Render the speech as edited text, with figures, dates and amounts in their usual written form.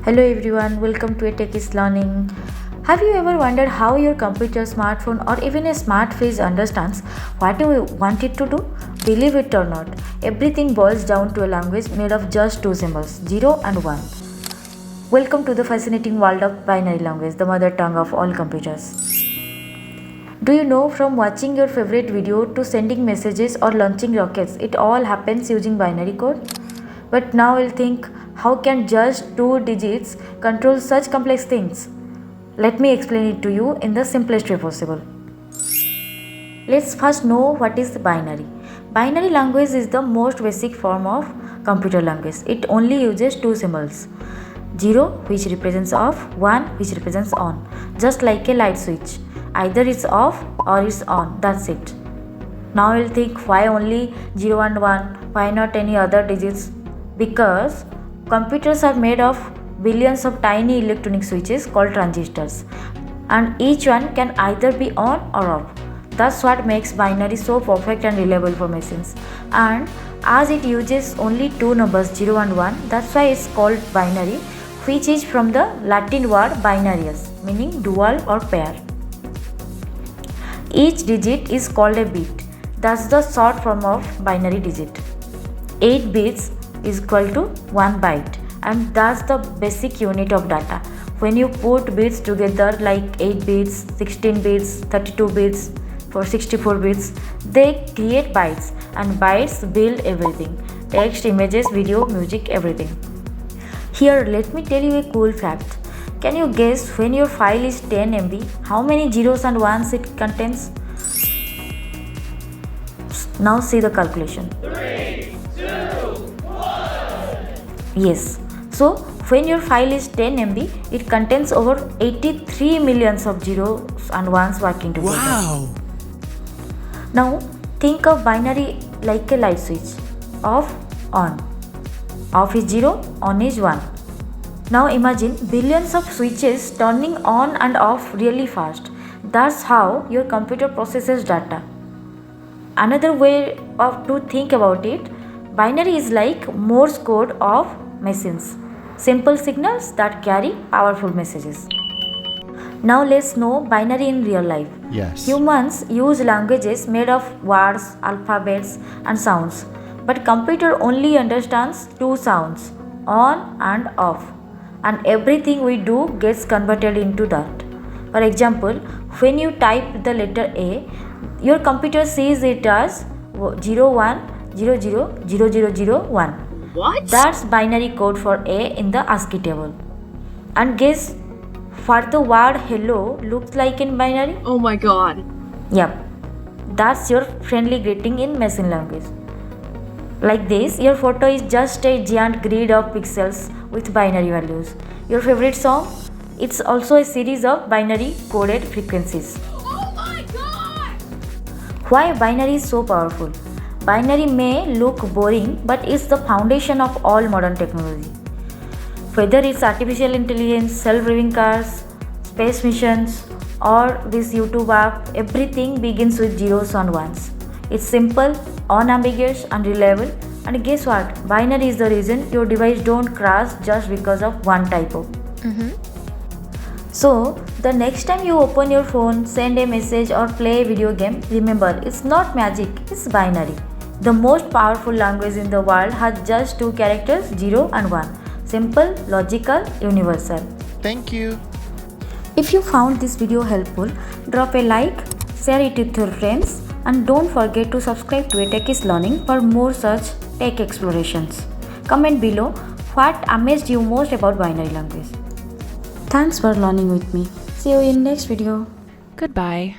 Hello everyone, welcome to a Techist Learning. Have you ever wondered how your computer, smartphone or even a smart fridge understands what you want it to do? Believe it or not, everything boils down to a language made of just two symbols, 0 and 1. Welcome to the fascinating world of binary language, the mother tongue of all computers. Do you know, from watching your favorite video to sending messages or launching rockets, it all happens using binary code? But now you'll think, how can just two digits control such complex things? Let me explain it to you in the simplest way possible. Let's first know what is binary. Binary language is the most basic form of computer language. It only uses two symbols. 0 which represents off, 1 which represents on. Just like a light switch. Either it's off or it's on. That's it. Now you'll think, why only 0 and 1? Why not any other digits? Because computers are made of billions of tiny electronic switches called transistors, and each one can either be on or off. That's what makes binary so perfect and reliable for machines. And as it uses only two numbers, 0 and 1, that's why it's called binary, which is from the Latin word binarius, meaning dual or pair. Each digit is called a bit. That's the short form of binary digit. 8 bits is equal to 1 byte, and that's the basic unit of data. When you put bits together like 8 bits, 16 bits, 32 bits, for 64 bits, they create bytes, and bytes build everything: text, images, video, music, everything. Here, let me tell you a cool fact. Can you guess, when your file is 10 MB, how many zeros and ones it contains? Now see the calculation. 3, 2, 1. Yes. So when your file is 10 MB, it contains over 83 millions of zeros and ones working together. Wow! Now think of binary like a light switch. Off, on. Off is 0, on is 1. Now imagine billions of switches turning on and off really fast. That's how your computer processes data. Another way to think about it, binary is like Morse code of machines. Simple signals that carry powerful messages. Now let's know binary in real life. Yes. Humans use languages made of words, alphabets and sounds. But computer only understands two sounds, on and off. And everything we do gets converted into that. For example, when you type the letter A, your computer sees it as 01000001. What? That's binary code for A in the ASCII table. And guess what the word hello looks like in binary? Oh my god. Yep, that's your friendly greeting in machine language. Like this, your photo is just a giant grid of pixels with binary values. Your favorite song? It's also a series of binary coded frequencies. Oh my god! Why binary is so powerful? Binary may look boring, but it's the foundation of all modern technology. Whether it's artificial intelligence, self-driving cars, space missions, or this YouTube app, everything begins with zeros and ones. It's simple, unambiguous and reliable. And guess what? Binary is the reason your device don't crash just because of one typo. So, the next time you open your phone, send a message or play a video game, remember, it's not magic, it's binary. The most powerful language in the world has just two characters, 0 and 1. Simple, logical, universal. Thank you. If you found this video helpful, drop a like, share it with your friends, and don't forget to subscribe to Techist Learning for more such tech explorations. Comment below what amazed you most about binary language. Thanks for learning with me. See you in next video. Goodbye.